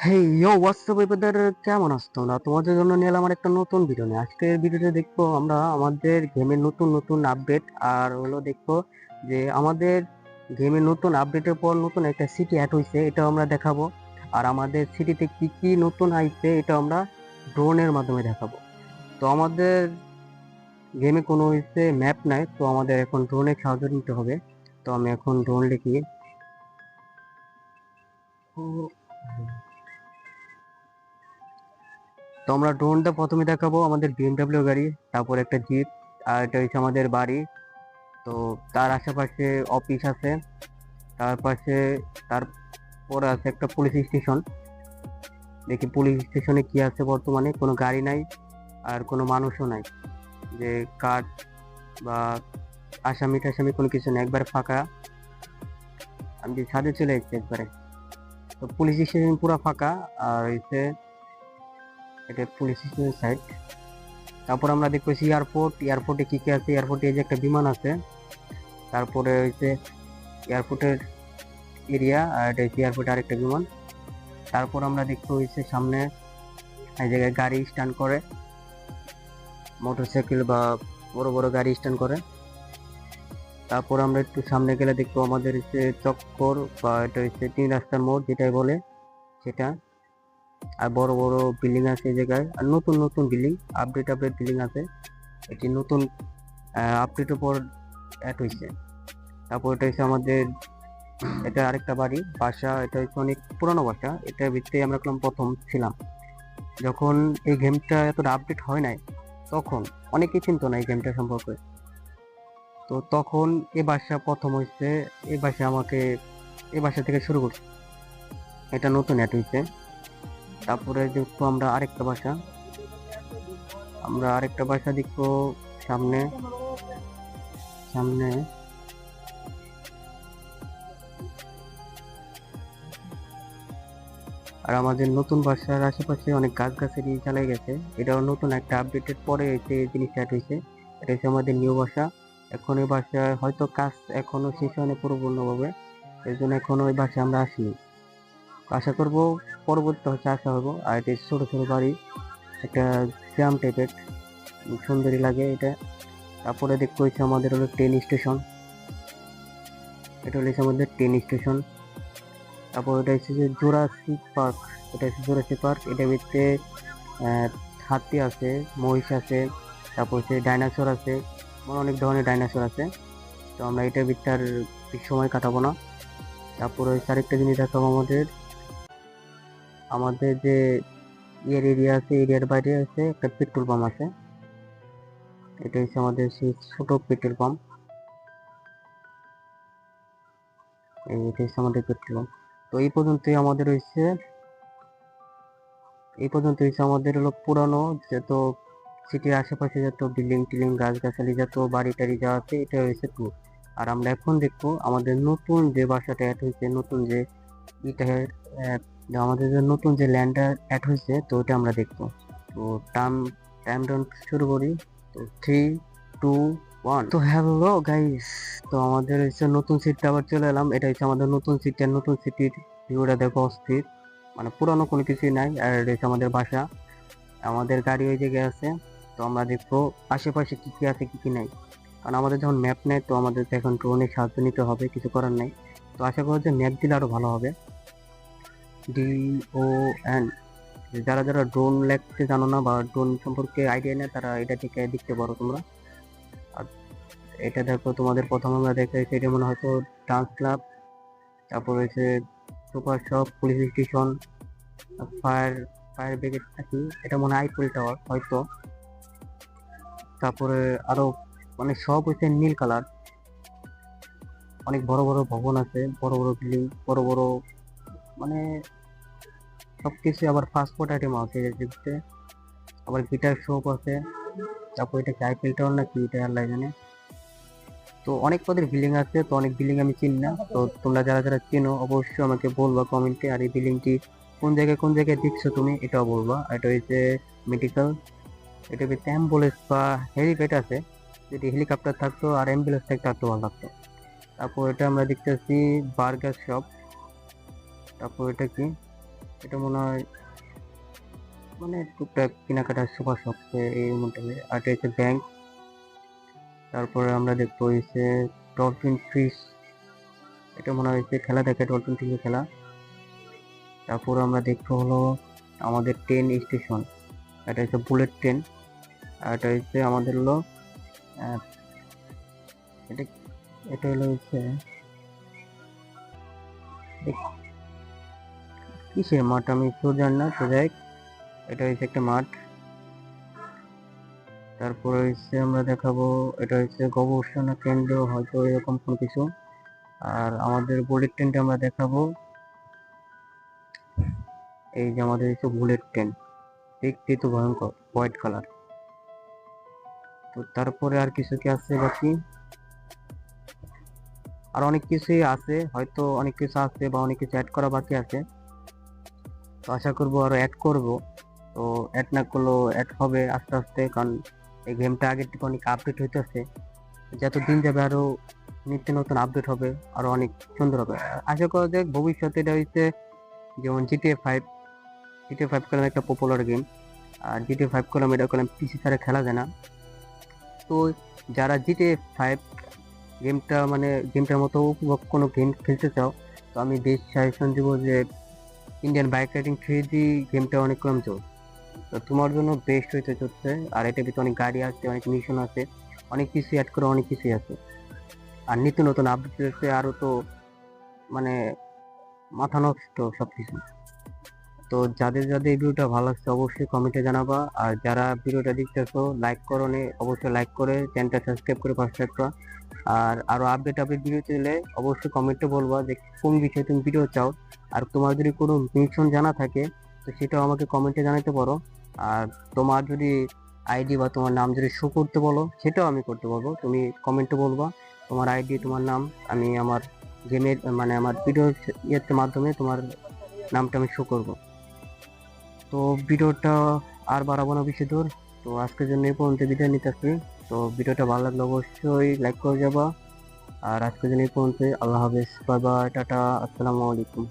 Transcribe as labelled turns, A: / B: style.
A: হেই ইয়ো WhatsApp brother, কেমন আছো তোমরা? তোমাদের জন্য নিয়ে এলাম আমার একটা নতুন ভিডিও নিয়ে। আজকের ভিডিওতে দেখবো আমরা আমাদের গেমের নতুন নতুন আপডেট, আর হলো দেখবো যে আমাদের গেমের নতুন আপডেটের পর নতুন একটা সিটি অ্যাড হয়েছে, এটা আমরা দেখাবো। আর আমাদের সিটিতে কি কি নতুন আইছে এটা আমরা ড্রোনের মাধ্যমে দেখাবো। তো আমাদের গেমে কোনো হচ্ছে ম্যাপ নাই, তো আমাদের এখন ড্রোনের সাহায্য নিতে হবে। তো আমি এখন ড্রোন লিখি। তো আমরা ড্রোনটা প্রথমে দেখাবো আমাদের বিএমডাব্লিউ গাড়ি, তারপর একটা জিপ, আর এটা হচ্ছে আমাদের বাড়ি। তো তার আশেপাশে অফিস আছে, তার পাশে তারপরে আছে একটা পুলিশ স্টেশন। দেখি পুলিশ স্টেশনে কি আছে, বর্তমানে কোনো গাড়ি নাই আর কোনো মানুষও নাই, যে কার বা আসামি টাসামি কোনো কিছু নেই, একবারে ফাঁকা। আমি ছাদে চলে এসেছি একবারে। তো পুলিশ স্টেশন পুরো ফাঁকা, আর হচ্ছে এটা পুলিশ স্টেশনের সাইড। তারপর আমরা দেখতেছি এয়ারপোর্ট। এয়ারপোর্টে কি কি আছে? এয়ারপোর্টে এই যে একটা বিমান আছে, তারপরে হচ্ছে এয়ারপোর্টের এরিয়া, আর এটা হচ্ছে এয়ারপোর্টে আরেকটা বিমান। তারপর আমরা দেখতে হচ্ছে সামনে এই জায়গায় গাড়ি স্ট্যান্ড করে, মোটরসাইকেল বা বড় বড় গাড়ি স্ট্যান্ড করে। তারপর আমরা একটু সামনে গেলে দেখবো আমাদের হচ্ছে চক্কর, বা এটা হচ্ছে তিন রাস্তার মোড় যেটাই বলে সেটা। আর বড় বড় বিল্ডিং আছে এই জায়গায়, আর নতুন নতুন বিল্ডিং, আপডেট বিল্ডিং আছে। এটি নতুন আপডেটের পর অ্যাড হয়েছে। তারপর এটা হচ্ছে আমাদের, এটা আরেকটা বাড়ি বাসা, এটা হচ্ছে অনেক পুরনো বাসা। এটার ভিতরে আমরা প্রথম ছিলাম যখন এই গেমটা এতটা আপডেট হয় নাই, তখন অনেকেই চিনতো না এই গেমটা সম্পর্কে। তো তখন এই বাসা প্রথম হয়েছে, এই বাসা আমাকে এই বাসা থেকে শুরু করছি, এটা নতুন অ্যাড হয়েছে। তারপরে দেখবো আমরা আরেকটা বাসা দেখবো সামনে সামনে। আর আমাদের নতুন বাসার আশেপাশে অনেক গাছগাছালি চালাই গেছে, এটাও নতুন একটা আপডেটের পরে এসে এই জিনিসটা অ্যাড হয়েছে। এটা হচ্ছে আমাদের নিউ বাসা। এখন এই বাসায় হয়তো কাজ এখনো শেষ হয়নি পরিপূর্ণভাবে, এই জন্য এখনো ওই বাসায় আমরা আসিনি। তো আশা করবো পরবর্তী হচ্ছে আসা হবো। আর এটা ছোট ছোট বাড়ি, একটা গ্রাম টাইপের, সুন্দরী লাগে এটা। তারপরে দেখতে হচ্ছে আমাদের হলো ট্রেন স্টেশন, এটা হচ্ছে আমাদের ট্রেন স্টেশন। তারপর এটা হচ্ছে যে জুরাসিক পার্ক, এটা হচ্ছে জুরাসিক পার্ক। এটার ভিতরে হাতি আছে, মহিষ আছে, তারপর হচ্ছে ডাইনোসর আছে, মানে অনেক ধরনের ডাইনোসর আছে। তো আমরা এটার ভিতরে আর বেশি সময় কাটাবো না। তারপরে হচ্ছে আরেকটা জিনিস দেখাবো, আমাদের আমাদের যে এরিয়া আছে, এরিয়ার বাইরে আছে একটা পেট্রোল পাম্প আছে। এটা হচ্ছে আমাদের সেই ছোট পেট্রোল পাম্প, এটা হচ্ছে আমাদের পেট্রোল পাম্প। তো এই পর্যন্ত হচ্ছে আমাদের হলো পুরানো যত সিটির আশেপাশে যত বিল্ডিং টিল্ডিং গাছগাছালি যত বাড়ি টাড়ি যা আছে, এটা হয়েছে ট্যুর। আর আমরা এখন দেখবো আমাদের নতুন যে বাসাটা অ্যাড হয়েছে, নতুন যে এটা আমাদের যে নতুন যে ল্যান্ডটা অ্যাড হয়েছে, তো ওটা আমরা দেখবো। তো টাইম টাইম ডাউন শুরু করি। তো 3, 2, 1। তো হ্যালো গাইস, তো আমাদের হচ্ছে নতুন সিটটা আবার চলে এলাম। এটা হচ্ছে আমাদের নতুন সিটির ভিউটা দেখো, অস্থির, মানে পুরানো কোনো কিছুই নাই। আর এটা হচ্ছে আমাদের বাসা, আমাদের গাড়ি ওই জায়গায় আছে। তো আমরা দেখবো আশেপাশে কি কি আছে কি কি নাই, কারণ আমাদের যখন ম্যাপ নেই তো আমাদের তো এখন ড্রোনের সাহায্য নিতে হবে, কিছু করার নাই। তো আশা করি যে ম্যাপ দিলে আরো ভালো হবে। DON, যারা যারা ড্রোন লেখতে জানো না বা ড্রোন সম্পর্কে আইডিয়া নেই, তারা এটা থেকে দেখতে পারো তোমরা। আর এটা দেখো, তোমাদের প্রথম আমরা দেখে এটা মনে হয়তো ডান্স ক্লাব, তারপর হচ্ছে super shop, police station, fire fire brigade থাকি, এটা মনে হয় আইফেল টাওয়ার হয়তো। তারপরে আরো মানে সব হচ্ছে নীল কালার, অনেক বড় বড় ভবন আছে, বড় বড় বিল্ডিং, বড় বড়, মানে সবকিছু। আবার ফাস্টফুড আইটেম আছে এর ভিতরে, আবার গিটার শপ আছে। তারপর এটা কি আইফেল টাওয়ার নাকি, এটা আল্লাহ জানে। তো অনেক পদের বিল্ডিং আছে, তো অনেক বিল্ডিং আমি চিনি না। তো তোমরা যারা যারা চেনো অবশ্যই আমাকে বলবা কমেন্টে। আর এই বিল্ডিংটি কোন জায়গায় দেখছো তুমি, এটাও বলবা। আর এটা হচ্ছে মেডিকেল, এটা হচ্ছে অ্যাম্বুলেন্স বা হেলিপ্যাড আছে। যদি হেলিকপ্টার থাকতো আর অ্যাম্বুলেন্স থাকতো আর তো ভালো লাগতো। তারপর এটা আমরা দেখতেছি বার্গার শপ। তারপর এটা কি, এটা মনে হয় মানে টুকটাক কেনাকাটা সুপার শপে এই মধ্যে। আর এটা হচ্ছে ব্যাংক। তারপরে আমরা দেখবো হচ্ছে ডলফিন ফিশ, এটা মনে হচ্ছে খেলা দেখে, ডলফিন ফিশের খেলা। তারপর আমরা দেখবো হলো আমাদের ট্রেন স্টেশন, এটা হচ্ছে বুলেট ট্রেন। আর এটা হচ্ছে আমাদের হলো এটা এটা হলো হচ্ছে কিসের মাঠ আমি তো জানি না, তো যাই, এটা হচ্ছে একটা মাঠ। তারপরে হচ্ছে আমরা দেখাবো এটা হচ্ছে গবেষণা কেন্দ্র, হয়তো এরকম কোনো কিছু। আর আমাদের বুলেট ট্রেনটা আমরা দেখাবো, এই যে আমাদের হচ্ছে বুলেট ট্রেন, দেখতে তো ভয়ঙ্কর, হোয়াইট কালার। তো তারপরে আর কিছু কি আছে বাকি? আর অনেক কিছুই আছে, হয়তো অনেক কিছু আছে বা অনেক কিছু অ্যাড করা বাকি আছে। তো আশা করবো আরো অ্যাড করব। তো অ্যাড না করলেও অ্যাড হবে আস্তে আস্তে, কারণ এই গেমটা আগের থেকে অনেক আপডেট হইতেছে। যত দিন যাবে আরো নিত্য নতুন আপডেট হবে, আরো অনেক সুন্দর হবে। আশা করা যায় ভবিষ্যতে এটা হচ্ছে যেমন জিটিএ 5 কলম একটা পপুলার গেম। আর জিটিএ 5 কলম এটা কলম পিসি ছাড়া খেলা যায় না। তো যারা জিটিএ 5 গেমটা মানে গেমটার মতো উপভোগ কোনো গেম খেলতে চাও, তো আমি বেস্ট সাজেশন দিব যে ইন্ডিয়ান বাইক রাইডিং 3D গেমটা অনেক কম জোর, তো তোমার জন্য বেস্ট হইতে চলছে। আর এটার ভিতরে অনেক গাড়ি আছে, অনেক মিশন আছে, অনেক কিছু অ্যাড করে, অনেক কিছুই আছে। আর নিত্য নতুন আপডেট আছে আরো, তো মানে মাথা নষ্ট সবকিছু। তো যাদের যাদের এই ভিডিওটা ভালো লাগছে অবশ্যই কমেন্টে জানাবা। আর যারা ভিডিওটা দেখতেছো লাইক করো নি, অবশ্যই লাইক করে চ্যানেলটা সাবস্ক্রাইব করে পাশে থাকবা। আর আরো আপডেট ভিডিও চাইলে অবশ্যই কমেন্টে বলবা যে কোন বিষয়ে তুমি ভিডিও চাও। আর তোমার যদি কোনো মিশন জানা থাকে তো সেটাও আমাকে কমেন্টে জানাতে পারো। আর তোমার যদি আইডি বা তোমার নাম যদি শো করতে বলো সেটাও আমি করতে পারবো, তুমি কমেন্টে বলবা তোমার আইডি তোমার নাম, আমি আমার গেমের মানে আমার ভিডিও ইয়ের মাধ্যমে তোমার নামটা আমি শো করবো। তো ভিডিওটা আর বাড়াবো না বেশি দূর, তো আজকের জন্য এই পর্যন্ত বিদায় নিতেছি। তো ভিডিওটা ভালো লাগলে অবশ্যই লাইক করে যাবা। আর আজকের জন্য এই পর্যন্ত, আল্লাহ হাফেজ, বাই বাই, টাটা, আসসালামু আলাইকুম।